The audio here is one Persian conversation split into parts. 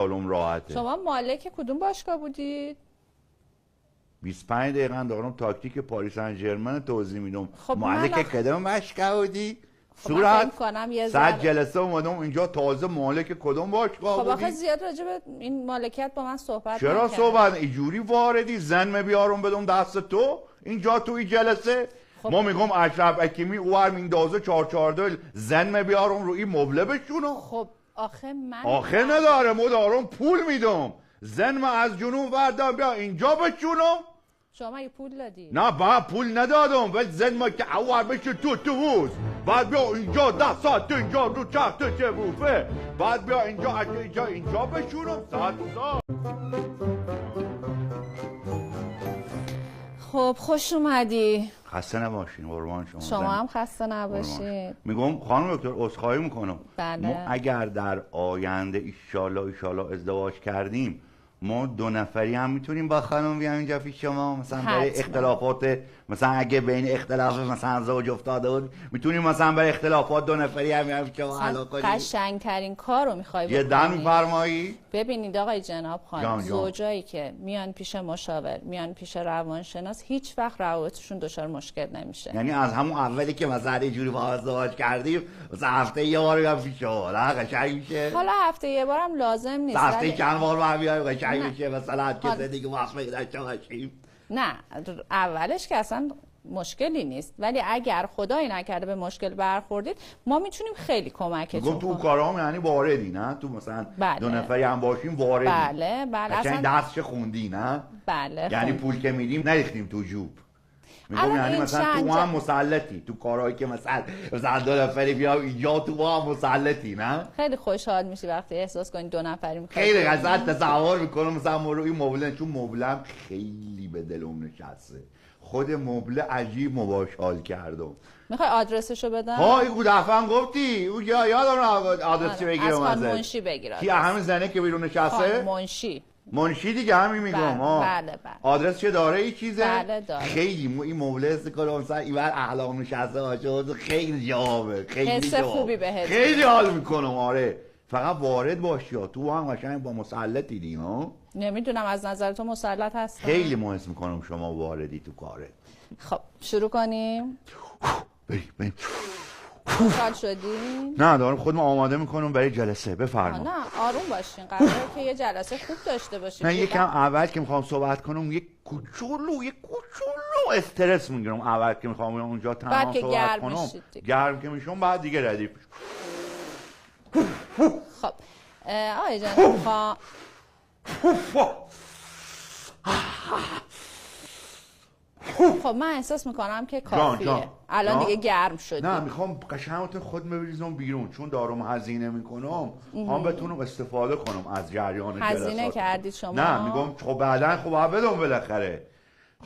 خیالم راحته. شما مالک کدوم باشگاه بودید؟ 25 دقیقه دارم تاکتیک پاریس سن ژرمن توضیح میدم. خب مالک کدوم باشگاه بودی؟ خب صورت کنم یه صد جلسه اومدم اینجا تازه مالک کدوم باشگاه بودی؟ خب آخه زیاد راجع به این مالکیت با من صحبت چرا صحبت؟ اینجوری واردی زن بیارم بدم دست تو اینجا تو این جلسه؟ خب ما میگم اشرف حکیمی اوور میندازه 442 زن بیارم رو این مبله بشونم. خب آخه نداره، ما دارم پول میدم زن از جنوب وردم بیا اینجا بشونم. شما مگه پول دادی؟ نه با پول ندادم، ولی زن ما که اوار بشه تو حوز بعد بیا اینجا 10 ساعت اینجا رو چرخ چه بوفه بعد بیا اینجا بشونم ساعت. خب خوش اومدی. خسته نباشین قربان شما. شما هم خسته نباشید. میگم خانم دکتر عذرخواهی میکنم. بله. ما اگر در آینده ایشالله ازدواج کردیم ما 2 نفری هم میتونیم با خانم بیام اینجا پیش شما مثلا برای اختلافات، مثلا اگه بین اختلاف مثلا زوج افتاده بود میتونیم مثلا برای اختلافات 2 نفری هم بیام شما حل کنیم. قشنگترین کارو میخوای بکنی. یه دم میفرمایی؟ ببینید آقای جناب خانم، زوجایی که میان پیش مشاور، میان پیش روانشناس، هیچ وقت روابطشون دچار مشکل نمیشه. یعنی از همون اولی که مثلا اینجوری با ازدواج کردیم مثلا هفته یه بار میام پیش شما، نه قشنگ میشه؟ حالا هفته یه بارم لازم نیست. هفته چند بار ما بیایم قشنگ میشه مثلا که زندگی موفقی داشته باشیم. نه اولش که اصلا مشکلی نیست، ولی اگر خدایی نکرده به مشکل برخوردید ما میتونیم خیلی کمکتون کنیم. تو کارام یعنی واردی نه؟ تو مثلا بله. 2 نفری هم باشیم واردی. بله اصلا درسش خوندی نه؟ بله. یعنی پول که میدیم نریختیم تو جوب. میگم یعنی مثلا تو هم مسلطی تو کارهایی که مثلا 2 نفری بیام اینجا تو هم مسلطی نه؟ خیلی خوشحال میشی وقتی احساس کنی 2 نفری میخوای. خیلی قشنگ تصور میکنم مثلا این مبله، چون مبلم خیلی به دلم نشسته. خود مبله عجیب مباشال کردم. میخوای آدرسشو بدم؟ ها این دفعه هم گفتی او یادم آدرسی بگیرم از خان منشی بگیر. کی همین زنه که بیرون نشسته؟ منشی دیگه همین میگم. بله. آدرس چه داره این چیزه؟ بله داره. خیلی این مبله استکار مثلا اینور احلام نشسته باشه خیلی جوابه، خیلی حس خوبی بهت خیلی حال میکنم. آره فقط وارد باشی تو هم قشنگ با مسلطی دیگه. ها نمیدونم از نظر تو مسلط هستم؟ خیلی محس میکنم شما واردی تو کاره. خب شروع کنیم. بریم. خوشحال شدی؟ نه دارم خودم آماده میکنم برای جلسه. بفرما. نه آروم باشین، قراره که یه جلسه خوب داشته باشیم. نه یکم اول که میخوام صحبت کنم یک کوچولو استرس میگیرم اول که میخوام اونجا تمام صحبت کنم. گرم که میشم بعد دیگه ردیف. خب آقای جان خب من احساس میکنم که کافیه. الان دیگه گرم شدی. نه میخوام قشنگتون خود بریزم بیرون، چون دارم هزینه میکنم هم بتونم استفاده کنم از جریان جلسات. هزینه کردید شما؟ نه میگم خب بعدن خب بدم بالاخره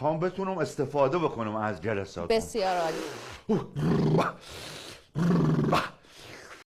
هم بتونم استفاده بکنم از جلسات. بسیار عالی.